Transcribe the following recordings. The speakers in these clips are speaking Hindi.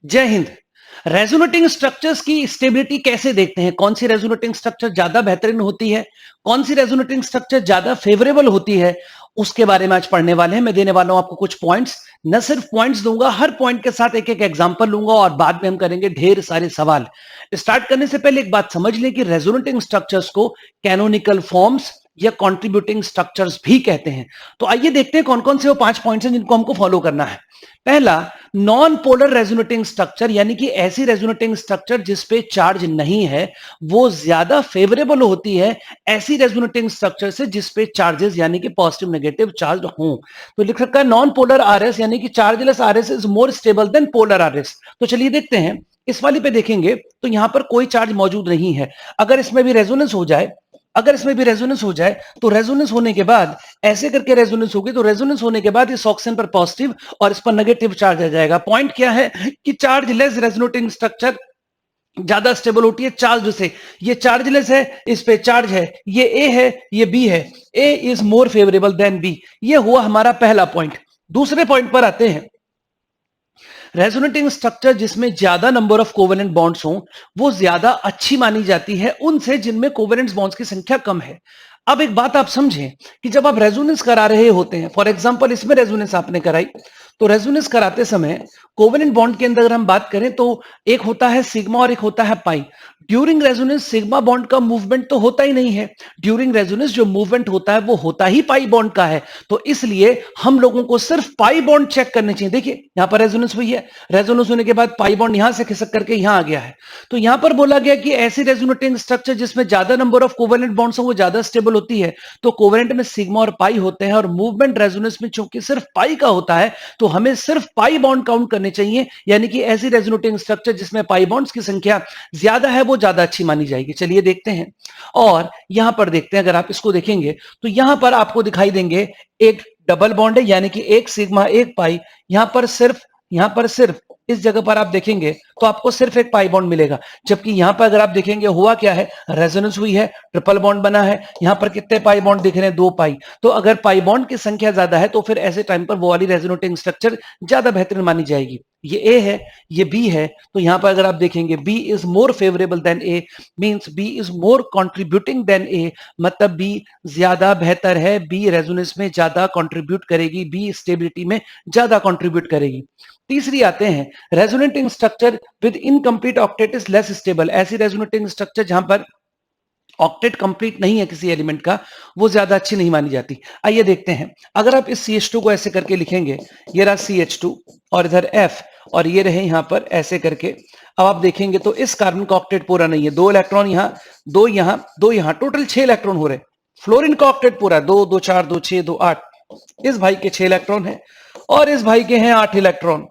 जय हिंद। रेजोनेटिंग स्ट्रक्चर्स की स्टेबिलिटी कैसे देखते हैं? कौन सी रेजोनेटिंग स्ट्रक्चर ज्यादा बेहतरीन होती है, कौन सी रेजोनेटिंग स्ट्रक्चर ज्यादा फेवरेबल होती है, उसके बारे में आज पढ़ने वाले हैं। मैं देने वाला हूं आपको कुछ पॉइंट्स, न सिर्फ पॉइंट्स दूंगा, हर पॉइंट के साथ एक एक एग्जांपल लूंगा और बाद में हम करेंगे ढेर सारे सवाल। स्टार्ट करने से पहले एक बात समझ लें कि रेजोनेटिंग स्ट्रक्चर्स को कैनोनिकल फॉर्म्स या कॉन्ट्रीब्यूटिंग स्ट्रक्चर्स भी कहते हैं। तो आइए देखते हैं कौन कौन से वो 5 पॉइंट्स हैं जिनको हमको फॉलो करना है। पहला, नॉन पोलर रेजोनेटिंग स्ट्रक्चर, यानी कि ऐसी रेजोनेटिंग स्ट्रक्चर जिसपे चार्ज नहीं है, वो ज्यादा फेवरेबल होती है ऐसी रेजोनेटिंग स्ट्रक्चर से जिसपे चार्जेस यानी कि पॉजिटिव नेगेटिव चार्ज हों। तो लिख रखा है नॉन पोलर आरएस, यानी कि chargeless RS is more stable then polar RS. तो चलिए देखते हैं। इस वाली पे देखेंगे तो यहां पर कोई चार्ज मौजूद नहीं है। अगर इसमें भी रेजोनेंस हो जाए, अगर इसमें भी रेजोनेंस हो जाए तो रेजोनेंस होने के बाद ऐसे करके रेजोनेंस होगी, तो रेजोनेंस होने के बाद इस ऑक्सीजन पर पॉजिटिव और इस पर नेगेटिव चार्ज आ जाएगा। पॉइंट क्या है कि चार्ज लेस रेजोनेटिंग स्ट्रक्चर ज्यादा स्टेबल होती है चार्ज से। ये चार्जलेस है, इस पे चार्ज है, ये ए है, ये बी है। A is more favourable than B. ये हुआ हमारा पहला पॉइंट। दूसरे पॉइंट पर आते हैं। रेजोनेटिंग स्ट्रक्चर जिसमें ज्यादा नंबर ऑफ कोवेलेंट बॉन्ड्स हों, वो ज्यादा अच्छी मानी जाती है उनसे जिनमें कोवेलेंट बॉन्ड्स की संख्या कम है। अब एक बात आप समझें कि जब आप रेजोनेंस करा रहे होते हैं, फॉर एग्जांपल इसमें रेजोनेंस आपने कराई, तो रेजोनेंस कराते समय कोवेलेंट बॉन्ड के अंदर अगर हम बात करें तो एक होता है सिग्मा और एक होता है पाई। ड्यूरिंग रेजोनेंस सिग्मा बॉन्ड का मूवमेंट तो होता ही नहीं है। ड्यूरिंग रेजोनेंस जो मूवमेंट होता है वो होता ही पाई बॉन्ड का है। तो इसलिए हम लोगों को सिर्फ पाई बॉन्ड चेक करने चाहिए। देखिए यहां पर रेजोनेंस हुई है, रेजोनेंस होने के बाद पाई बॉन्ड यहां से खिसक करके यहां आ गया है। तो यहां पर बोला गया कि ऐसी रेजोनेटिंग स्ट्रक्चर जिसमें ज्यादा नंबर ऑफ कोवेलेंट बॉन्ड्स हो वो ज्यादा स्टेबल होती है। तो कोवेलेंट में सिग्मा और पाई होते हैं और मूवमेंट रेजोनेंस में चूंकि सिर्फ पाई का होता है तो हमें सिर्फ पाई बॉन्ड काउंट करने चाहिए, यानी कि ऐसी रेजोनेटिंग स्ट्रक्चर जिसमें पाई बॉन्ड्स की संख्या ज्यादा है वो ज्यादा अच्छी मानी जाएगी। चलिए देखते हैं। और यहां पर देखते हैं, अगर आप इसको देखेंगे तो यहां पर आपको दिखाई देंगे एक डबल बॉन्ड है, यानी कि एक सिग्मा एक पाई। यहां पर सिर्फ इस जगह पर आप देखेंगे तो आपको सिर्फ एक पाई बॉन्ड मिलेगा, जबकि यहां पर अगर आप देखेंगे हुआ क्या है, रेजोनेंस हुई है, ट्रिपल बॉन्ड बना है। यहां पर कितने पाई बॉन्ड दिख रहे हैं? 2 पाई। तो अगर पाई बॉन्ड की संख्या ज्यादा है तो फिर ऐसे टाइम पर वो वाली रेजोनेटिंग स्ट्रक्चर ज्यादा बेहतरीन मानी जाएगी। ये ए है, ये बी है। तो यहां पर अगर आप देखेंगे B is more favourable than A, means B is more contributing than A, मतलब बी ज्यादा बेहतर है, बी रेजोनेंस में ज्यादा कंट्रीब्यूट करेगी, बी स्टेबिलिटी में ज्यादा कंट्रीब्यूट करेगी। तीसरी आते हैं, resonating structure with incomplete octet is less stable. ऐसी रेजोनेटिंग स्ट्रक्चर जहां पर ऑक्टेट कंप्लीट नहीं है किसी एलिमेंट का, वो ज्यादा अच्छी नहीं मानी जाती। आइए देखते हैं। अगर आप इस CH2 को ऐसे करके लिखेंगे, ये रहा CH2 और इधर F और ये रहे यहां पर ऐसे करके। अब आप देखेंगे तो इस कार्बन का ऑक्टेट पूरा नहीं है, 2 इलेक्ट्रॉन यहां, 2 यहां, 2 यहां, टोटल 6 इलेक्ट्रॉन हो रहे। फ्लोरीन का ऑक्टेट पूरा 2 2 4 2 6 2 8। इस भाई के 6 इलेक्ट्रॉन है और इस भाई के हैं 8 इलेक्ट्रॉन।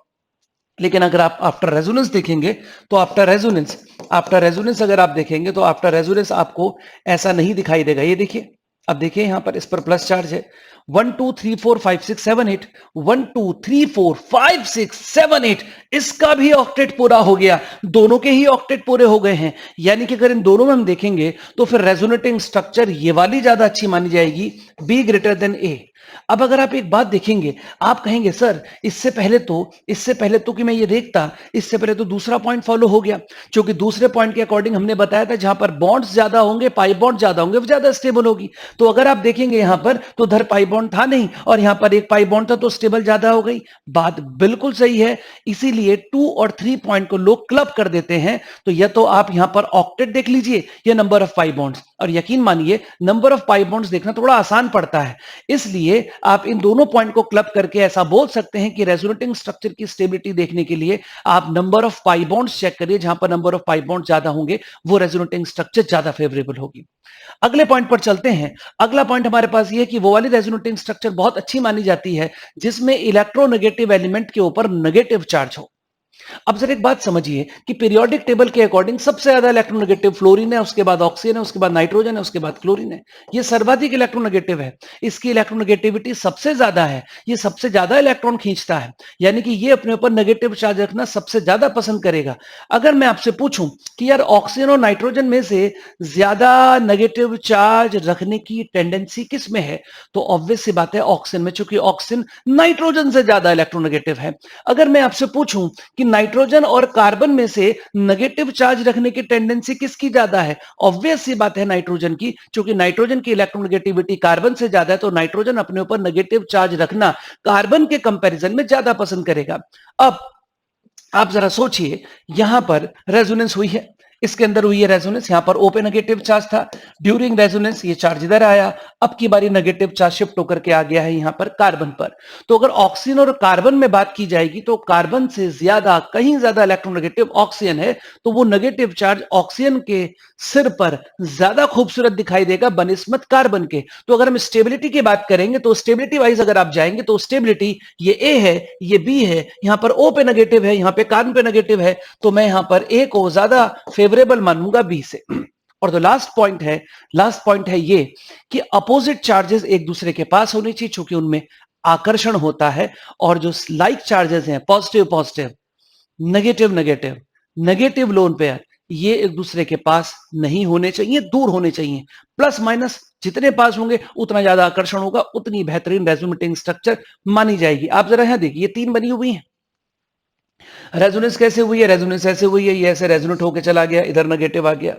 लेकिन अगर आप आफ्टर रेजोनेंस देखेंगे तो आफ्टर रेजोनेंस अगर आप देखेंगे तो आफ्टर रेजोनेंस आपको ऐसा नहीं दिखाई देगा। ये देखिए, अब देखिए यहां पर इस पर प्लस चार्ज है। 1 2 3 4 5 6 7 8, 1 2 3 4 5 6 7 8, इसका भी ऑक्टेट पूरा हो गया। दोनों के ही ऑक्टेट पूरे हो गए हैं, यानी कि अगर इन दोनों में हम देखेंगे तो फिर रेजोनेटिंग स्ट्रक्चर ये वाली ज्यादा अच्छी मानी जाएगी, बी ग्रेटर देन ए। अब अगर आप एक बात देखेंगे, आप कहेंगे सर इससे पहले तो कि मैं ये देखता, इससे पहले तो दूसरा पॉइंट फॉलो हो गया, क्योंकि दूसरे पॉइंट के अकॉर्डिंग हमने बताया था जहां पर बॉन्ड्स ज्यादा होंगे, पाई बॉन्ड ज्यादा होंगे, वो ज्यादा स्टेबल होगी। तो अगर आप देखेंगे यहां पर तो उधर पाई बॉन्ड था नहीं और यहां पर एक पाई बॉन्ड था, तो स्टेबल ज्यादा हो गई। बात बिल्कुल सही है। इसीलिए 2 और 3 पॉइंट को लोग क्लब कर देते हैं। तो या तो आप यहां पर ऑक्टेट देख लीजिए या नंबर ऑफ पाई बॉन्ड्स, और यकीन मानिए नंबर ऑफ पाई बॉन्ड्स देखना थोड़ा आसान पड़ता है। इसलिए आप इन दोनों पॉइंट को क्लब करके ऐसा बोल सकते हैं कि रेजोनेटिंग स्ट्रक्चर की स्टेबिलिटी देखने के लिए आप number of pi bonds check करिए। जहां पर नंबर ऑफ पाई बॉन्ड ज्यादा होंगे वो रेजोनेटिंग स्ट्रक्चर ज्यादा फेवरेबल होगी। अगले पॉइंट पर चलते हैं। अगला पॉइंट हमारे पास ये है कि वो वाली रेजोनेटिंग स्ट्रक्चर बहुत अच्छी मानी जाती है जिसमें इलेक्ट्रोनेगेटिव एलिमेंट के ऊपर नेगेटिव चार्ज हो। अब जरा एक बात समझिए कि पीरियोडिक टेबल के अकॉर्डिंग सबसे ज्यादा इलेक्ट्रोनेगेटिव फ्लोरीन है, उसके बाद ऑक्सीजन है, उसके बाद नाइट्रोजन है, उसके बाद क्लोरीन है। ये सर्वाधिक इलेक्ट्रोनेगेटिव है। इसकी इलेक्ट्रोनेगेटिविटी सबसे ज्यादा है, ये सबसे ज्यादा इलेक्ट्रॉन खींचता है, यानी कि ये अपने ऊपर नेगेटिव चार्ज रखना सबसे ज्यादा पसंद करेगा। अगर मैं आपसे पूछूं कि यार ऑक्सीजन और नाइट्रोजन में से ज्यादा नेगेटिव चार्ज रखने की टेंडेंसी किस में है, तो ऑब्वियस सी बात है ऑक्सीजन में, चूंकि ऑक्सीजन नाइट्रोजन से ज्यादा इलेक्ट्रोनेगेटिव है। अगर मैं आपसे पूछूं कि नाइट्रोजन और कार्बन में से नेगेटिव चार्ज रखने की टेंडेंसी किसकी ज्यादा है? ऑब्वियस सी बात है नाइट्रोजन की, क्योंकि नाइट्रोजन की इलेक्ट्रोनेगेटिविटी कार्बन से ज्यादा है, तो नाइट्रोजन अपने ऊपर नेगेटिव चार्ज रखना कार्बन के कंपैरिजन में ज्यादा पसंद करेगा। अब आप जरा सोचिए, यहां पर रेजोनेंस हुई है, इसके अंदर हुई है रेजोनेंस, यहां पर ओ पे नेगेटिव चार्ज था, ड्यूरिंग रेजोनेंस ये चार्ज इधर आया, अब की बारी नेगेटिव चार्ज शिफ्ट होकर के आ गया है यहां पर कार्बन पर। तो अगर ऑक्सीजन और कार्बन में बात की जाएगी तो कार्बन से ज्यादा, कहीं ज्यादा इलेक्ट्रोनेगेटिव ऑक्सीजन है, तो वो नेगेटिव चार्ज ऑक्सीजन के सिर पर ज्यादा खूबसूरत दिखाई देगा बनिस्बत कार्बन के। तो अगर हम स्टेबिलिटी की बात करेंगे तो स्टेबिलिटी वाइज अगर आप जाएंगे तो स्टेबिलिटी ये ए है, ये बी है, यहां पर ओ पे नेगेटिव है, यहां पे कार्बन पे नेगेटिव है, तो मैं यहां पर ए को ज्यादा फेवरेबल मानूंगा बी से। और जो लास्ट पॉइंट है ये कि अपोजिट चार्जेस एक दूसरे के पास होने चाहिए, चूंकि उनमें आकर्षण होता है, और जो लाइक चार्जेस हैं positive positive, negative negative, negative lone pair, ये एक दूसरे के पास नहीं होने चाहिए, दूर होने चाहिए। प्लस माइनस जितने पास होंगे उतना ज्यादा आकर्षण होगा, उतनी बेहतरीन रेजोनेटिंग स्ट्रक्चर मानी जाएगी। आप जरा यहां देखिए, ये तीन बनी हुई है। रेजोनेंस कैसे हुई है? रेजोनेंस ऐसे हुई है, ये ऐसे रेजोनेट होकर चला गया, इधर नेगेटिव आ गया,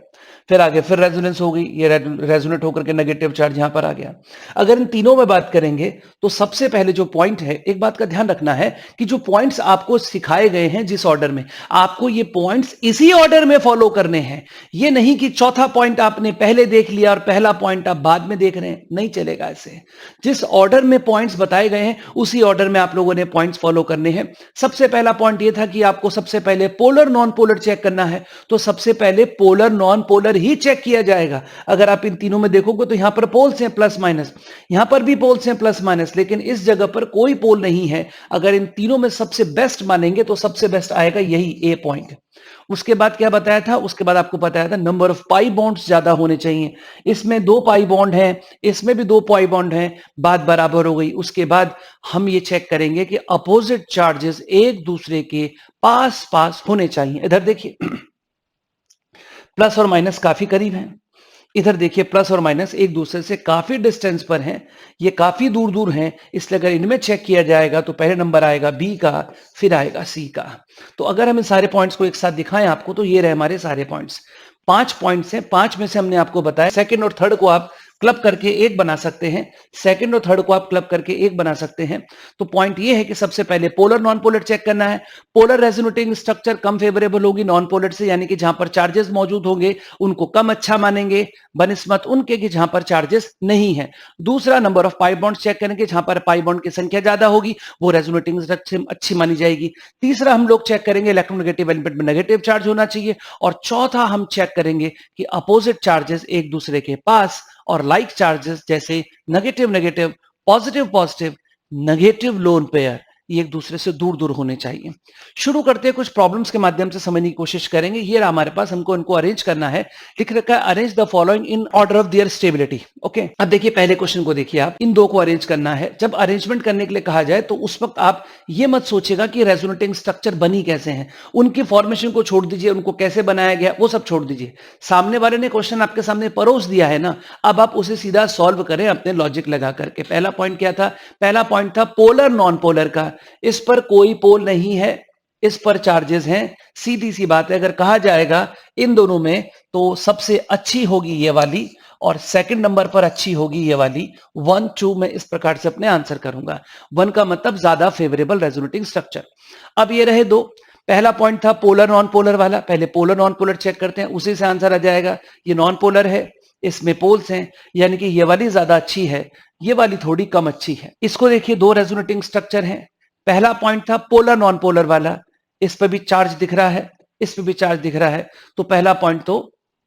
फिर आगे फिर रेजोनेंस हो गई, ये रेजोनेट होकर के नेगेटिव चार्ज यहां पर आ गया। अगर इन तीनों में बात करेंगे तो सबसे पहले जो पॉइंट है, एक बात का ध्यान रखना है कि जो पॉइंट्स आपको सिखाए गए हैं जिस ऑर्डर में, आपको ये पॉइंट्स इसी ऑर्डर में फॉलो करने हैं। ये नहीं कि चौथा पॉइंट आपने पहले देख लिया और पहला पॉइंट आप बाद में देख रहे हैं, नहीं चलेगा ऐसे। जिस ऑर्डर में पॉइंट्स बताए गए हैं उसी ऑर्डर में आप लोगों ने पॉइंट्स फॉलो करने हैं। सबसे पहला पॉइंट ये था कि आपको सबसे पहले पोलर नॉन पोलर चेक करना है, तो सबसे पहले पोलर नॉन पोलर ही चेक किया जाएगा। अगर आप इन तीनों में देखोगे तो यहां पर पोल्स हैं प्लस माइनस, यहां पर भी पोल्स हैं प्लस माइनस, लेकिन इस जगह पर कोई पोल नहीं है। अगर इन तीनों में सबसे बेस्ट मानेंगे तो सबसे बेस्ट आएगा यही ए पॉइंट। उसके बाद क्या बताया था? उसके बाद आपको बताया था नंबर ऑफ पाई बॉन्ड्स ज्यादा होने चाहिए। इसमें 2 पाई बॉन्ड हैं, इसमें भी 2 पाई बॉन्ड हैं, बात बराबर हो गई। उसके बाद हम ये चेक करेंगे कि अपोजिट चार्जेस एक दूसरे के पास पास होने चाहिए। इधर देखिए प्लस और माइनस काफी करीब हैं, इधर देखिए प्लस और माइनस एक दूसरे से काफी डिस्टेंस पर हैं, ये काफी दूर दूर हैं। इसलिए अगर इनमें चेक किया जाएगा तो पहले नंबर आएगा बी का, फिर आएगा सी का। तो अगर हम इन सारे पॉइंट्स को एक साथ दिखाएं आपको, तो ये रहे हमारे सारे पॉइंट्स। 5 पॉइंट्स हैं, 5 में से हमने आपको बताया सेकंड और थर्ड को आप क्लब करके एक बना सकते हैं, सेकंड और थर्ड को आप क्लब करके एक बना सकते हैं। तो पॉइंट ये है कि सबसे पहले पोलर नॉन पोलर चेक करना है। पोलर रेजोनेटिंग स्ट्रक्चर कम फेवरेबल होगी नॉन पोलर से, यानी कि जहां पर चार्जेस मौजूद होंगे उनको कम अच्छा मानेंगे बनिस्बत उनके कि जहां पर चार्जेस नहीं है। दूसरा, number of pi bond check करेंगे, जहां पर पाई बॉन्ड की संख्या ज्यादा होगी वो रेजोनेटिंग स्ट्रक्चर अच्छी मानी जाएगी। तीसरा, हम लोग चेक करेंगे इलेक्ट्रोनेगेटिव एलिमेंट में नेगेटिव चार्ज होना चाहिए। और चौथा, हम चेक करेंगे कि अपोजिट चार्जेस एक दूसरे के पास और लाइक चार्जेस जैसे negative negative, positive positive, negative lone pair, ये एक दूसरे से दूर दूर होने चाहिए। शुरू करते हैं, कुछ प्रॉब्लम्स के माध्यम से समझने की कोशिश करेंगे। ये हमारे पास, हमको इनको अरेंज करना है। लिख रखा है arrange the following in order of their stability. Okay, अब देखिए पहले क्वेश्चन को देखिए आप, इन दो को अरेंज करना है। जब अरेंजमेंट करने के लिए कहा जाए तो उस वक्त आप ये मत सोचेगा कि रेजोनेटिंग स्ट्रक्चर बनी कैसे है, उनकी फॉर्मेशन को छोड़ दीजिए, उनको कैसे बनाया गया वो सब छोड़ दीजिए। सामने वाले ने क्वेश्चन आपके सामने परोस दिया है ना, अब आप उसे सीधा सॉल्व करें अपने लॉजिक लगा करके। पहला पॉइंट क्या था? पहला पॉइंट था पोलर नॉन पोलर का। इस पर कोई पोल नहीं है, इस पर चार्जेस हैं। सीधी सी बात है, अगर कहा जाएगा इन दोनों में तो सबसे अच्छी होगी ये वाली और सेकंड नंबर पर अच्छी होगी ये वाली। 1 2 मैं इस प्रकार से अपने आंसर करूंगा। 1 का मतलब ज्यादा फेवरेबल रेजोनेटिंग स्ट्रक्चर। अब ये रहे 2। पहला पॉइंट था पोलर नॉन पोलर वाला, पहले पोलर नॉन पोलर चेक करते हैं, उसी से आंसर आ जाएगा। ये नॉन पोलर है, इसमें पोल्स हैं, यानी कि ये वाली ज्यादा अच्छी है, ये वाली थोड़ी कम अच्छी है। इसको देखिए, 2 रेजोनेटिंग स्ट्रक्चर हैं। पहला पॉइंट था पोलर नॉन पोलर वाला, इस पर भी चार्ज दिख रहा है, इस पर भी चार्ज दिख रहा है, तो पहला पॉइंट तो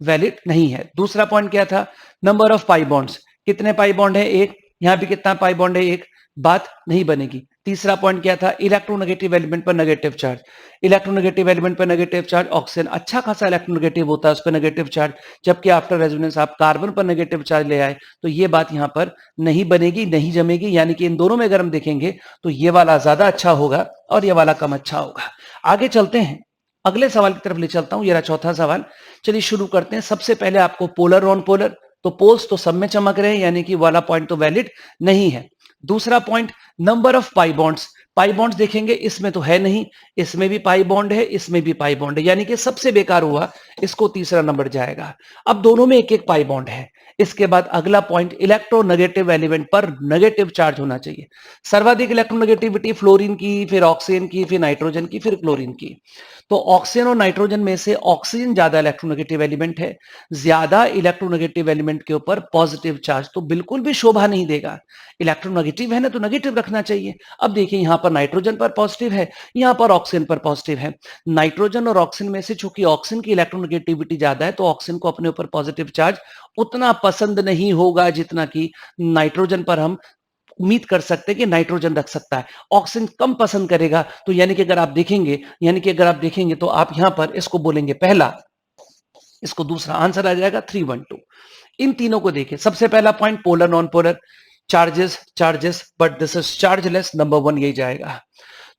वैलिड नहीं है। दूसरा पॉइंट क्या था? नंबर ऑफ पाई बॉन्ड्स, कितने पाई बॉन्ड है? 1। यहां भी कितना पाई बॉन्ड है? 1। बात नहीं बनेगी। तीसरा पॉइंट क्या था? इलेक्ट्रोनेगेटिव एलिमेंट पर नेगेटिव चार्ज। इलेक्ट्रोनेगेटिव एलिमेंट पर नेगेटिव चार्ज, ऑक्सीजन अच्छा खासा इलेक्ट्रोनेगेटिव होता है, उस पर नेगेटिव चार्ज, जबकि आफ्टर रेजोनेंस आप कार्बन पर नेगेटिव चार्ज ले आए, तो ये बात यहां पर नहीं बनेगी, नहीं जमेगी। यानी कि इन दोनों में अगर हम देखेंगे तो ये वाला ज्यादा अच्छा होगा और ये वाला कम अच्छा होगा। आगे चलते हैं, अगले सवाल की तरफ ले चलता हूं। ये रहा चौथा सवाल। चलिए शुरू करते हैं। सबसे पहले आपको पोलर नॉन पोलर, तो पोल्स तो सब में चमक रहे हैं, यानी कि वाला पॉइंट तो वैलिड नहीं है। दूसरा point, number of pi bonds, pi bonds देखेंगे, इसमें तो है नहीं, इसमें भी पाई बॉन्ड है, इसमें भी पाई बॉन्ड है, यानी कि सबसे बेकार हुआ, इसको तीसरा नंबर जाएगा। अब दोनों में एक एक पाई बॉन्ड है। इसके बाद अगला पॉइंट, इलेक्ट्रोनेगेटिव एलिमेंट पर नेगेटिव चार्ज होना चाहिए। सर्वाधिक इलेक्ट्रोनेगेटिविटी फ्लोरीन की, फिर ऑक्सीजन की, फिर नाइट्रोजन की, फिर क्लोरीन की। तो ऑक्सीजन और नाइट्रोजन में से ऑक्सीजन ज्यादा इलेक्ट्रोनेगेटिव एलिमेंट है। ज्यादा इलेक्ट्रोनेगेटिव एलिमेंट के ऊपर पॉजिटिव चार्ज तो बिल्कुल भी शोभा नहीं देगा। इलेक्ट्रोनेगेटिव है ना, तो नेगेटिव रखना चाहिए। अब देखिए यहां पर नाइट्रोजन पर पॉजिटिव है, यहां पर ऑक्सीजन पर पॉजिटिव है। नाइट्रोजन और ऑक्सीजन में से चूंकि ऑक्सीजन की इलेक्ट्रोनेगेटिविटी ज्यादा है, तो ऑक्सीजन को अपने ऊपर पॉजिटिव चार्ज उतना पसंद नहीं होगा जितना कि नाइट्रोजन पर हम उम्मीद कर सकते हैं कि नाइट्रोजन रख सकता है। ऑक्सीजन कम पसंद करेगा, तो यानी कि अगर आप देखेंगे तो आप यहां पर इसको बोलेंगे पहला, इसको दूसरा, आंसर आ जाएगा 312। इन तीनों को देखिए, सबसे पहला point polar non polar, charges but this is chargeless, number 1 यही जाएगा।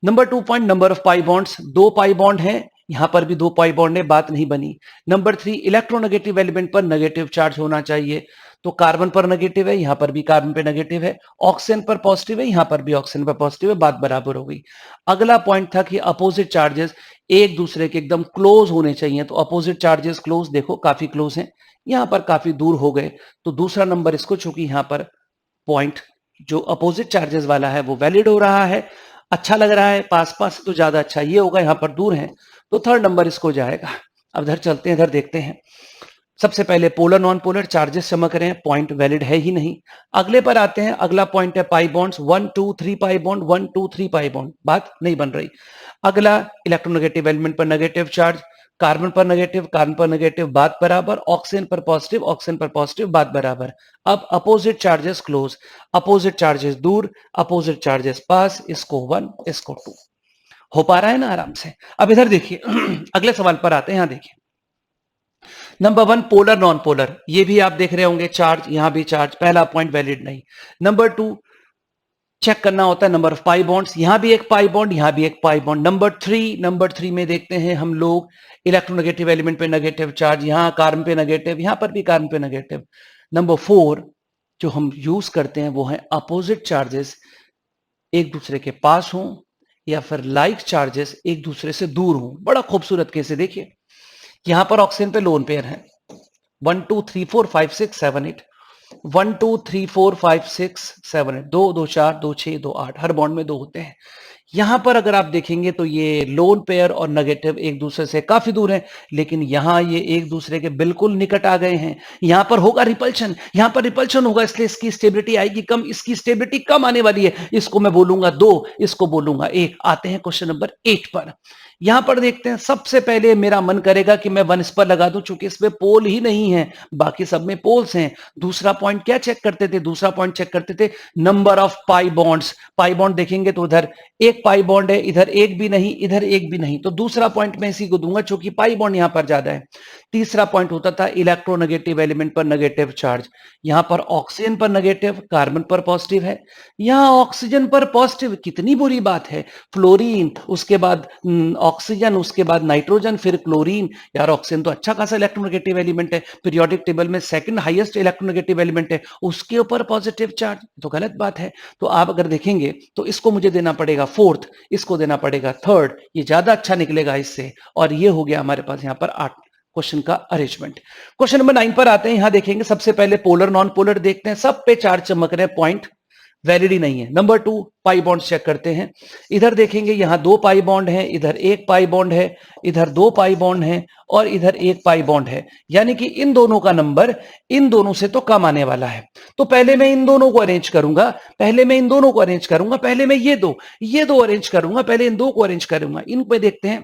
Number 2 point, number of pi bonds, 2 pi bond है, यहां पर भी 2 पाई बॉन्ड है, बात नहीं बनी। नंबर 3, इलेक्ट्रोनेगेटिव एलिमेंट पर नेगेटिव चार्ज होना चाहिए, तो कार्बन पर नेगेटिव है, यहां पर भी कार्बन पे नेगेटिव है। ऑक्सीजन पर पॉजिटिव है, यहां पर भी ऑक्सीजन पर पॉजिटिव है, बात बराबर हो गई। अगला पॉइंट था कि अपोजिट चार्जेस एक दूसरे के एकदम क्लोज होने चाहिए, तो अपोजिट चार्जेस क्लोज, देखो काफी क्लोज हैं, यहां पर काफी दूर हो गए, तो दूसरा नंबर इसको, चूंकि यहां पर पॉइंट जो अपोजिट चार्जेस वाला है वो वैलिड हो रहा है, अच्छा लग रहा है, पास पास तो ज्यादा अच्छा ये होगा, यहां पर दूर है, तो थर्ड नंबर इसको जाएगा। अब इधर चलते हैं, इधर देखते हैं। सबसे पहले पोलर नॉन पोलर, चार्जेस चमक रहे हैं, पॉइंट वैलिड है ही नहीं। अगले पर आते हैं, अगला पॉइंट है pi bonds, 1 2 3 pi bond, 1 2 3 pi bond, बात नहीं बन रही। अगला इलेक्ट्रोनेगेटिव एलिमेंट पर नेगेटिव चार्ज, कार्बन पर नेगेटिव, बात बराबर। ऑक्सीजन पर पॉजिटिव, बात बराबर। अब opposite charges close, opposite charges दूर, अपोजिट चार्जेस पास, इसको 1 इसको 2, हो पा रहा है ना आराम से। अब इधर देखिए अगले सवाल पर आते हैं, यहां देखिए नंबर 1 पोलर नॉन पोलर, ये भी आप देख रहे होंगे, चार्ज, यहां भी चार्ज, पहला पॉइंट वैलिड नहीं। नंबर 2 चेक करना होता है नंबर ऑफ पाई बॉन्ड्स, यहां भी एक पाई बॉन्ड, यहां भी एक पाई बॉन्ड। नंबर 3 में देखते हैं हम लोग इलेक्ट्रोनेगेटिव एलिमेंट पे नेगेटिव चार्ज, यहां कार्बन पे नेगेटिव, यहां पर भी कार्बन पे नेगेटिव। नंबर 4 जो हम यूज करते हैं वो है अपोजिट चार्जेस एक दूसरे के पास हों, या फिर लाइक चार्जेस एक दूसरे से दूर हों। बड़ा खूबसूरत केस है, देखिए यहां पर ऑक्सीजन पे लोन पेयर है, 1 2 3 4 5 6 7 8, 1 2 3 4 5 6 7 8, 2 2 4 2 6 2 8, हर बॉन्ड में 2 होते हैं। यहां पर अगर आप देखेंगे तो ये लोन पेयर और नेगेटिव एक दूसरे से काफी दूर हैं, लेकिन यहां ये एक दूसरे के बिल्कुल निकट आ गए हैं। यहां पर होगा रिपल्शन, यहां पर रिपल्शन होगा, इसलिए इसकी स्टेबिलिटी आएगी कम, इसकी स्टेबिलिटी कम आने वाली है। इसको मैं बोलूंगा 2, इसको बोलूंगा 1। आते हैं क्वेश्चन नंबर 8 पर। यहां पर देखते हैं, सबसे पहले मेरा मन करेगा कि मैं 1 इस पर लगा दूं, चूंकि इसमें पोल ही नहीं है, बाकी सब में पोल्स हैं। दूसरा पॉइंट क्या चेक करते थे, दूसरा पॉइंट चेक करते थे number of pi bonds. Pi bond देखेंगे तो उधर एक पाई बॉन्ड है, इधर एक भी नहीं, इधर एक भी नहीं, तो दूसरा पॉइंट मैं इसी को दूंगा, चूंकि पाई बॉन्ड यहां पर ज्यादा है। तीसरा पॉइंट होता था इलेक्ट्रोनेगेटिव एलिमेंट पर नेगेटिव चार्ज, यहां पर ऑक्सीजन पर नेगेटिव, कार्बन पर पॉजिटिव है, यहां ऑक्सीजन पर पॉजिटिव, कितनी बुरी बात है। फ्लोरीन, उसके बाद ऑक्सीजन, उसके बाद नाइट्रोजन, फिर क्लोरीन। यार ऑक्सीजन तो अच्छा खासा इलेक्ट्रोनेगेटिव एलिमेंट है, पीरियोडिक टेबल में सेकंड हाईएस्ट इलेक्ट्रोनेगेटिव एलिमेंट है, उसके ऊपर पॉजिटिव चार्ज, तो गलत बात है। तो आप अगर देखेंगे तो इसको मुझे देना पड़ेगा 4th, इसको देना पड़ेगा 3rd, ये ज्यादा अच्छा निकलेगा इससे। और ये हो गया हमारे पास यहां पर 8 क्वेश्चन का अरेंजमेंट। क्वेश्चन नंबर 9 पर आते हैं, यहां देखेंगे सबसे पहले पोलर नॉन पोलर देखते हैं, सब पे चार्ज चमक रहे हैं, पॉइंट वैलिड ही नहीं है। नंबर 2 पाई बॉन्ड चेक करते हैं, इधर देखेंगे यहां 2 पाई बॉन्ड है, इधर 1 पाई बॉन्ड है, इधर 2 पाई बॉन्ड है, और इधर 1 पाई बॉन्ड है, यानी कि इन दोनों का नंबर इन दोनों से तो कम आने वाला है। तो पहले मैं इन दोनों को अरेंज करूंगा, पहले मैं ये दो अरेंज करूंगा, पहले इन 2 को अरेंज करूंगा। इन पे देखते हैं,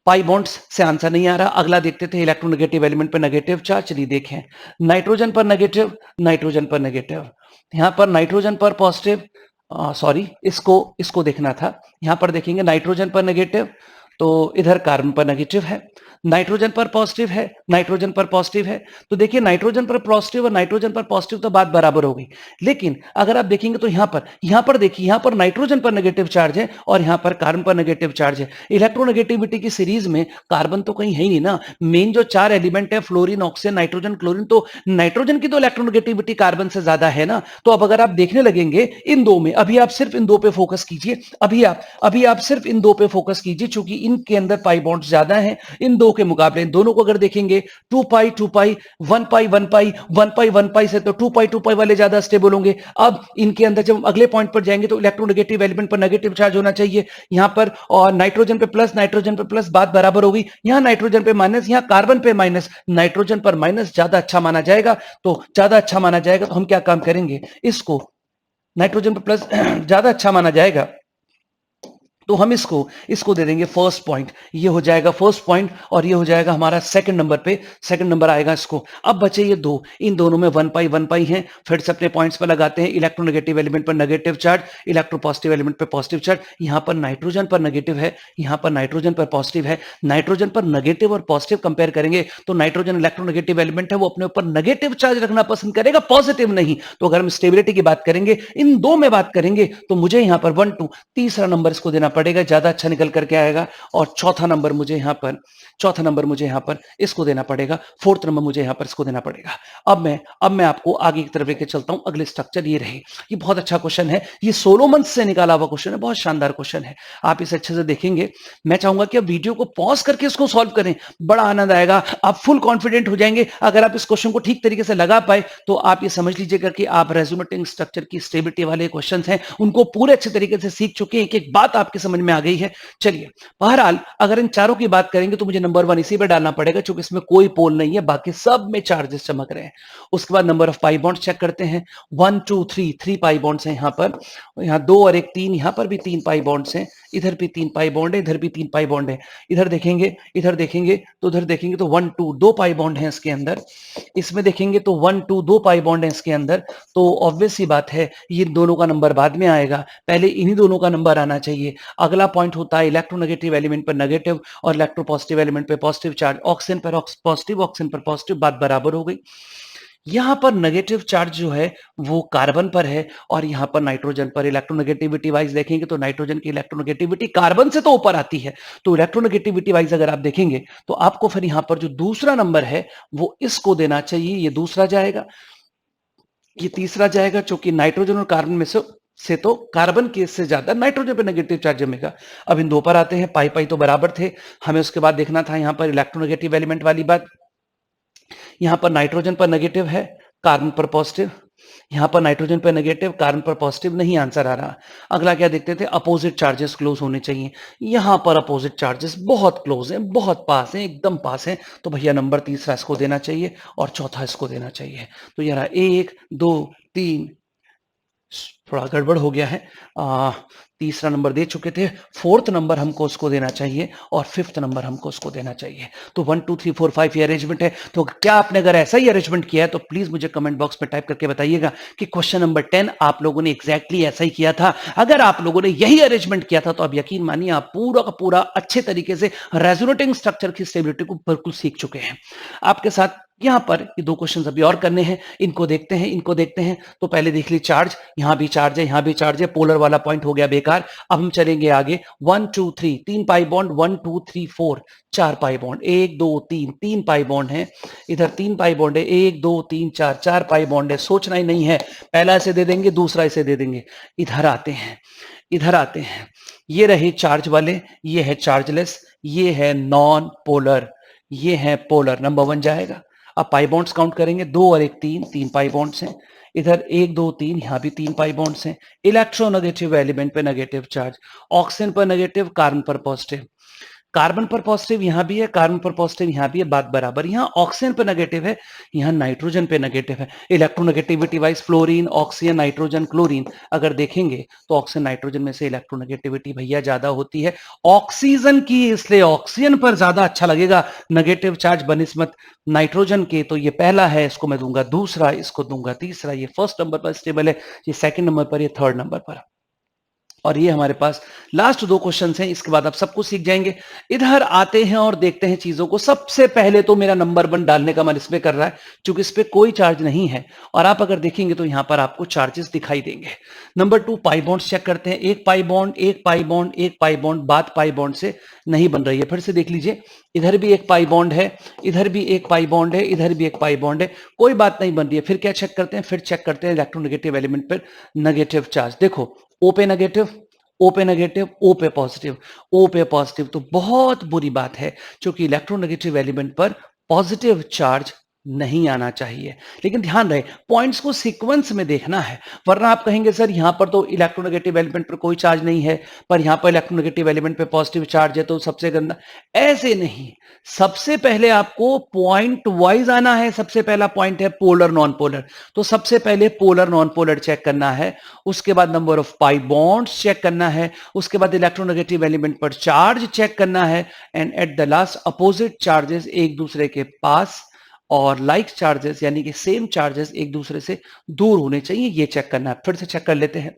पाई बॉन्ड्स से आंसर नहीं आ रहा। अगला देखते थे इलेक्ट्रोनेगेटिव एलिमेंट पर नेगेटिव चार्ज, चलिए देखें, नाइट्रोजन पर नेगेटिव, यहां पर नाइट्रोजन पर पॉजिटिव, सॉरी इसको देखना था, यहां पर देखेंगे नाइट्रोजन पर नेगेटिव, तो इधर कार्बन पर नेगेटिव है। नाइट्रोजन पर पॉजिटिव है, नाइट्रोजन पर पॉजिटिव है, तो देखिए नाइट्रोजन पर पॉजिटिव और नाइट्रोजन पर पॉजिटिव तो बात बराबर हो गई। लेकिन अगर आप देखेंगे तो यहां पर देखिए, यहां पर नाइट्रोजन पर नेगेटिव चार्ज है और यहां पर कार्बन पर नेगेटिव चार्ज है। इलेक्ट्रोनेगेटिविटी की सीरीज में कार्बन तो कहीं है ही नहीं ना। मेन जो 4 एलिमेंट है, फ्लोरीन, ऑक्सीजन, नाइट्रोजन, क्लोरीन, तो नाइट्रोजन की तो इलेक्ट्रोनेगेटिविटी कार्बन से ज्यादा है ना। तो अब अगर आप देखने लगेंगे इन दो में, अभी आप सिर्फ इन दो पे फोकस कीजिए, अभी आप सिर्फ इन दो पे फोकस कीजिए, क्योंकि इनके अंदर पाई बॉन्ड्स ज्यादा हैं इन दो के मुकाबले। इन दोनों को अगर देखेंगे 2 पाई 1 पाई 1 पाई 1 पाई से तो 2 पाई वाले ज्यादा स्टेबल होंगे। अब इनके अंदर जब अगले पॉइंट पर जाएंगे तो इलेक्ट्रोनेगेटिव एलिमेंट पर नेगेटिव चार्ज होना चाहिए यहां पर, और नाइट्रोजन पे प्लस, नाइट्रोजन पे प्लस, बात बराबर होगी। यहां नाइट्रोजन पे माइनस, यहां कार्बन पे माइनस, नाइट्रोजन पर माइनस ज्यादा अच्छा माना जाएगा। तो ज्यादा अच्छा माना जाएगा तो हम क्या काम करेंगे, इसको नाइट्रोजन पे प्लस ज्यादा अच्छा माना जाएगा तो हम इसको दे देंगे फर्स्ट पॉइंट। ये हो जाएगा फर्स्ट पॉइंट और ये हो जाएगा हमारा सेकंड नंबर पे, सेकंड नंबर आएगा इसको। अब बचे ये दो, इन दोनों में 1 पाई हैं। फिर से अपने पॉइंट्स पर लगाते हैं। इलेक्ट्रोनेगेटिव एलिमेंट पर नेगेटिव चार्ज, इलेक्ट्रोपॉजिटिव एलिमेंट पर पॉजिटिव चार्ज। यहां पर नाइट्रोजन पर नेगेटिव है, यहां पर नाइट्रोजन पर पॉजिटिव है। नाइट्रोजन पर नेगेटिव और पॉजिटिव कंपेयर करेंगे तो नाइट्रोजन इलेक्ट्रोनेगेटिव एलिमेंट है, वो अपने ऊपर नेगेटिव चार्ज रखना पसंद करेगा, पॉजिटिव नहीं। तो अगर हम स्टेबिलिटी की बात करेंगे, इन दो में बात करेंगे, तो मुझे यहां पर 1 2 तीसरा नंबर इसको देना पड़ेगा, ज्यादा अच्छा निकल करके आएगा। और चौथा नंबर मुझे यहां पर इसको देना पड़ेगा। फोर्थ नंबर मुझे यहां पर इसको देना पड़ेगा। अब मैं आपको आगे की तरफ लेके चलता हूं। अगले स्ट्रक्चर ये रहे। ये बहुत अच्छा क्वेश्चन है, ये सोलोमन से निकाला हुआ क्वेश्चन है, बहुत शानदार क्वेश्चन है। आप इसे अच्छे से देखेंगे। मैं चाहूंगा कि आप वीडियो को पॉज करके इसको सॉल्व करें, बड़ा आनंद आएगा। आप फुल कॉन्फिडेंट हो जाएंगे। अगर आप इस क्वेश्चन को ठीक तरीके से लगा पाए तो आप ये समझ लीजिएगा कि आप रेजोनेटिंग स्ट्रक्चर की स्टेबिलिटी वाले क्वेश्चन हैं उनको पूरे अच्छे तरीके से सीख चुके हैं। एक एक बात आपके समझ में आ गई है। चलिए, बहरहाल अगर इन चारों की बात करेंगे तो मुझे नंबर 1 इसी पे डालना पड़ेगा, क्योंकि इसमें कोई पोल नहीं है, बाकी सब में चार्जेस चमक रहे हैं। उसके बाद number of pi bonds check करते हैं। 1 2 3 3 पाई बॉन्ड्स हैं यहां पर, यहां 2 और 1 3, यहां पर भी 3 पाई बॉन्ड्स हैं, इधर भी 3 पाई बॉन्ड है, इधर भी 3 पाई बॉन्ड है। इधर देखेंगे तो उधर देखेंगे तो 1 2 2 पाई बॉन्ड है इसके अंदर। इसमें देखेंगे तो 1 2 2 पाई बॉन्ड है इसके अंदर। तो ऑब्वियस सी बात है ये दोनों का नंबर बाद में आएगा, पहले इन्हीं दोनों का नंबर आना चाहिए। अगला पॉइंट होता है इलेक्ट्रोनेगेटिव एलिमेंट पर नेगेटिव और इलेक्ट्रोपॉजिटिव एलिमेंट पे पॉजिटिव चार्ज। ऑक्सीजन पर पॉजिटिव, ऑक्सीजन पर पॉजिटिव, बात बराबर हो गई। यहां पर नेगेटिव चार्ज जो है वो कार्बन पर है और यहां पर नाइट्रोजन पर। इलेक्ट्रोनेगेटिविटी वाइज देखेंगे तो नाइट्रोजन की इलेक्ट्रोनेगेटिविटी कार्बन से तो ऊपर आती है। तो इलेक्ट्रोनेगेटिविटी वाइज अगर आप देखेंगे तो आपको फिर यहां पर जो दूसरा नंबर है वो इसको देना चाहिए। ये दूसरा जाएगा, ये तीसरा जाएगा, क्योंकि नाइट्रोजन और कार्बन में से तो कार्बन के से ज्यादा नाइट्रोजन पे नेगेटिव चार्ज जमेगा। अब इन दो पर आते हैं। पाई पाई तो बराबर थे, हमें उसके बाद देखना था यहां पर इलेक्ट्रोनेगेटिव एलिमेंट वाली बात। यहां पर नाइट्रोजन पर नेगेटिव है, कार्बन पर पॉजिटिव। यहां पर नाइट्रोजन पर नेगेटिव, कार्बन पर पॉजिटिव, नहीं आंसर आ रहा। अगला क्या देखते थे, अपोजिट चार्जेस क्लोज होने चाहिए। यहां पर अपोजिट चार्जेस बहुत क्लोज हैं, बहुत पास हैं, एकदम पास हैं। तो भैया नंबर तीसरा इसको देना चाहिए और चौथा इसको देना चाहिए। तो यार 1 2 3, थोड़ा गड़बड़ हो गया है। तीसरा नंबर दे चुके थे, फोर्थ नंबर हमको उसको देना चाहिए और फिफ्थ नंबर हमको उसको देना चाहिए। तो 1 2 3 4 5 ये अरेंजमेंट है। तो क्या आपने अगर ऐसा ही अरेंजमेंट किया है तो प्लीज मुझे कमेंट बॉक्स में टाइप करके बताइएगा कि क्वेश्चन नंबर 10 आप लोगों ने एग्जैक्टली ऐसा ही किया था। अगर आप लोगों ने यही अरेंजमेंट किया था तो अब यकीन मानिए आप पूरा का पूरा अच्छे तरीके से रेजोनेटिंग स्ट्रक्चर की स्टेबिलिटी को बिल्कुल सीख चुके हैं। आपके साथ यहां पर ये दो क्वेश्चन अभी और करने हैं, इनको देखते हैं। तो पहले देख ली चार्ज, यहां भी चार्ज है, यहां भी चार्ज है, पोलर वाला पॉइंट हो गया बेकार। अब हम चलेंगे आगे। 1 2 3 3 pi bond, 1 2 3 4 4 pi bond, 1 2 3 3 pi bond है, इधर 3 पाई बॉन्ड है, 1 2 3 4 4 पाई बॉन्ड है। सोचना ही नहीं है, पहला इसे दे देंगे, दूसरा इसे दे देंगे। इधर आते हैं, ये रहे चार्ज वाले, ये है चार्जलेस, ये है नॉन पोलर, ये है पोलर। नंबर 1 जाएगा। अब पाई बॉन्ड्स काउंट करेंगे, 2 और 1 3 3 पाई बॉन्ड्स हैं। इधर 1 2 3, यहां भी 3 पाई बॉन्ड्स हैं। इलेक्ट्रोनेगेटिव एलिमेंट पे नेगेटिव चार्ज, ऑक्सीजन पर नेगेटिव, कार्बन पर पॉजिटिव। कार्बन पर पॉजिटिव यहां भी है, कार्बन पर पॉजिटिव यहां भी है, बात बराबर। यहां ऑक्सीजन पे नेगेटिव है, यहां नाइट्रोजन पे नेगेटिव है। Electronegativity wise fluorine, oxygen, nitrogen, chlorine अगर देखेंगे तो ऑक्सीजन नाइट्रोजन में से इलेक्ट्रोनेगेटिविटी भैया ज्यादा होती है ऑक्सीजन की, इसलिए ऑक्सीजन पर ज्यादा अच्छा लगेगा नेगेटिव चार्ज बनिस्बत नाइट्रोजन के। तो ये पहला है, इसको मैं दूंगा दूसरा, इसको दूंगा तीसरा। ये फर्स्ट नंबर पर स्टेबल है, ये सेकंड नंबर पर, ये थर्ड नंबर पर। और ये हमारे पास लास्ट 2 क्वेश्चंस हैं, इसके बाद आप सब कुछ सीख जाएंगे। इधर आते हैं और देखते हैं चीजों को। सबसे पहले तो मेरा नंबर 1 डालने का मन इसमें कर रहा है, क्योंकि इस पे कोई चार्ज नहीं है और आप अगर देखेंगे तो यहां पर आपको चार्जेस दिखाई देंगे। नंबर 2 पाई बॉन्ड्स चेक करते हैं। एक पाई बॉन्ड, एक पाई बॉन्ड, एक पाई बॉन्ड, बात पाई बॉन्ड से नहीं बन रही है। फिर से देख लीजिए, इधर भी एक पाई बॉन्ड है, इधर भी एक पाई बॉन्ड है, इधर भी एक पाई बॉन्ड है, कोई बात नहीं बन रही है। फिर क्या चेक करते हैं? फिर चेक करते हैं इलेक्ट्रोनेगेटिव एलिमेंट पर नेगेटिव चार्ज। देखो, ओ पे नेगेटिव, ओ पे नेगेटिव, ओ पे पॉजिटिव, ओ पे पॉजिटिव, तो बहुत बुरी बात है, क्योंकि इलेक्ट्रोनेगेटिव एलिमेंट पर पॉजिटिव चार्ज नहीं आना चाहिए। लेकिन ध्यान रहे, पॉइंट्स को सीक्वेंस में देखना है, वरना आप कहेंगे सर यहां पर तो इलेक्ट्रोनेगेटिव एलिमेंट पर कोई चार्ज नहीं है, पर यहां पर इलेक्ट्रोनेगेटिव एलिमेंट पे पॉजिटिव चार्ज है, तो सबसे गंदा। ऐसे नहीं, सबसे पहले आपको पॉइंट वाइज आना है। सबसे पहला पॉइंट है पोलर नॉन पोलर, तो सबसे पहले पोलर नॉन पोलर चेक करना है, उसके बाद number of pi bonds check करना है, उसके बाद इलेक्ट्रोनेगेटिव एलिमेंट पर चार्ज चेक करना है, and at the last opposite charges एक दूसरे के पास और लाइक चार्जेस यानी कि सेम चार्जेस एक दूसरे से दूर होने चाहिए, ये चेक करना है। फिर से चेक कर लेते हैं।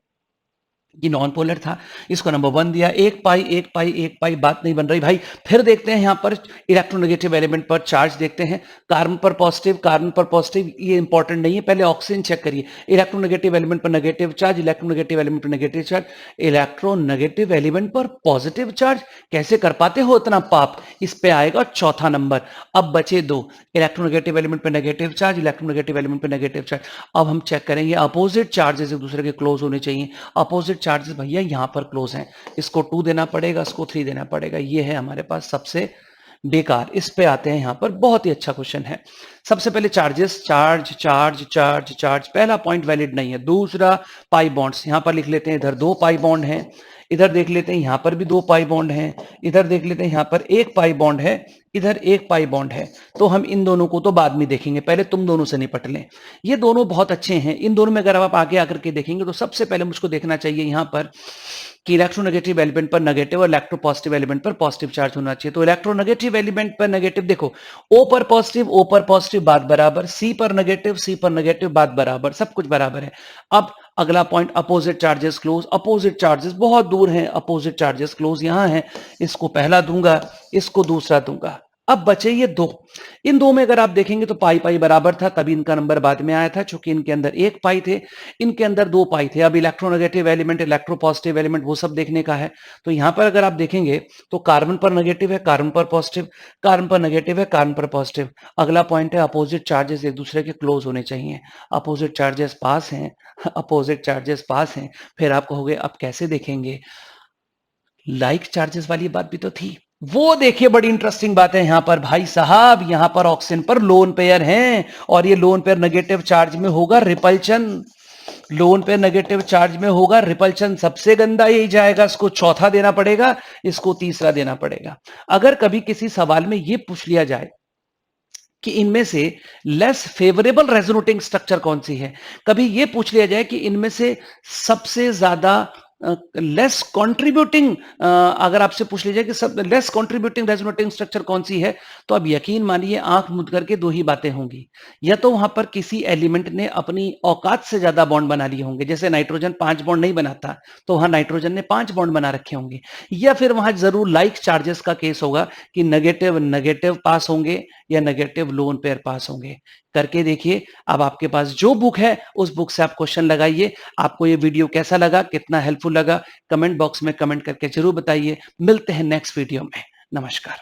ये नॉन पोलर था, इसको नंबर 1 दिया, एक पाई एक पाई एक पाई, बात नहीं बन रही भाई। फिर देखते हैं यहां पर इलेक्ट्रोनेगेटिव एलिमेंट पर चार्ज देखते हैं, कार्बन पर पॉजिटिव, कार्बन पर पॉजिटिव, ये इंपॉर्टेंट नहीं है, पहले ऑक्सीजन चेक करिए। इलेक्ट्रोनेगेटिव एलिमेंट पर नेगेटिव चार्ज, इलेक्ट्रोनेगेटिव एलिमेंट पर नेगेटिव चार्ज, इलेक्ट्रोनेगेटिव एलिमेंट पर पॉजिटिव चार्ज। कैसे कर पाते हो इतना पाप? इस पे आएगा चौथा नंबर। अब बचे 2, इलेक्ट्रोनेगेटिव एलिमेंट पर नेगेटिव चार्ज, इलेक्ट्रोनेगेटिव एलिमेंट पर नेगेटिव चार्ज। अब हम चेक करेंगे अपोजिट चार्जेस एक दूसरे के क्लोज होने चाहिए। अपोजिट चार्जेस भैया यहां पर क्लोज हैं, इसको 2 देना पड़ेगा, इसको 3 देना पड़ेगा। ये है हमारे पास सबसे बेकार। इस पे आते हैं, यहां पर बहुत ही अच्छा क्वेश्चन है। सबसे पहले charges, charge charge charge charge, पहला पॉइंट वैलिड नहीं है। दूसरा पाई बॉन्ड्स, यहां पर लिख लेते हैं, इधर 2 पाई बॉन्ड हैं, इधर देख लेते हैं यहां पर भी 2 पाई बॉन्ड हैं, इधर देख लेते हैं यहां पर 1 पाई बॉन्ड है, इधर 1 पाई बॉन्ड है। तो हम इन दोनों को तो बाद में देखेंगे, पहले तुम दोनों से निपट लें। ये दोनों बहुत अच्छे हैं, इन दोनों में अगर आप आगे आकर के देखेंगे तो सबसे पहले मुझको देखना चाहिए यहां पर कि इलेक्ट्रोनेगेटिव एलिमेंट पर नेगेटिव और इलेक्ट्रोपॉजिटिव एलिमेंट पर पॉजिटिव चार्ज होना चाहिए। तो इलेक्ट्रोनेगेटिव एलिमेंट पर नेगेटिव, देखो ओ पर पॉजिटिव, ओ पर पॉजिटिव, बात बराबर, सी पर नेगेटिव, सी पर नेगेटिव, बात बराबर, सब कुछ बराबर है। अब अगला point opposite charges close, opposite charges बहुत दूर हैं, अपोजिट चार्जेस क्लोज यहां है, इसको पहला दूंगा, इसको दूसरा दूंगा। अब बचे ये 2, इन 2 में अगर आप देखेंगे तो पाई पाई बराबर था, तभी इनका नंबर बाद में आया था, क्योंकि इनके अंदर 1 पाई थे, इनके अंदर 2 पाई थे। अब इलेक्ट्रोनेगेटिव एलिमेंट, इलेक्ट्रोपॉजिटिव एलिमेंट, वो सब देखने का है। तो यहां पर अगर आप देखेंगे तो कार्बन पर नेगेटिव है, कार्बन पर पॉजिटिव, कार्बन पर नेगेटिव है, कार्बन पर पॉजिटिव। अगला पॉइंट है अपोजिट चार्जेस एक दूसरे के क्लोज होने चाहिए। अपोजिट चार्जेस पास हैं, अपोजिट चार्जेस पास हैं। फिर आप कहोगे अब कैसे देखेंगे? लाइक चार्जेस वाली बात भी तो थी, वो देखिए बड़ी इंटरेस्टिंग बात है यहां पर भाई साहब। यहां पर ऑक्सीजन पर लोन पेयर हैं और ये लोन पेयर नेगेटिव चार्ज में होगा repulsion, lone pair negative charge में होगा रिपल्शन। सबसे गंदा यही जाएगा, इसको चौथा देना पड़ेगा, इसको तीसरा देना पड़ेगा। अगर कभी किसी सवाल में यह पूछ लिया जाए कि इनमें से लेस फेवरेबल रेजोनेटिंग स्ट्रक्चर कौन सी है, कभी यह पूछ लिया जाए कि इनमें से सबसे ज्यादा लेस कंट्रीब्यूटिंग, अगर आपसे पूछ लीजिए कि सब लेस कंट्रीब्यूटिंग रेजोनेटिंग स्ट्रक्चर कौन सी है, तो अब यकीन मानिए आंख मूंद करके 2 ही बातें होंगी। या तो वहां पर किसी एलिमेंट ने अपनी औकात से ज्यादा बॉन्ड बना लिए होंगे, जैसे नाइट्रोजन 5 बॉन्ड नहीं बनाता तो वहां नाइट्रोजन ने 5 बॉन्ड बना रखे होंगे। या फिर वहां जरूर लाइक चार्जेस का केस होगा कि नेगेटिव नेगेटिव पास होंगे या नेगेटिव लोन पेयर पास होंगे। करके देखिए। अब आपके पास जो बुक है उस बुक से आप क्वेश्चन लगाइए। आपको ये वीडियो कैसा लगा, कितना हेल्पफुल लगा, कमेंट बॉक्स में कमेंट करके जरूर बताइए। मिलते हैं नेक्स्ट वीडियो में। नमस्कार।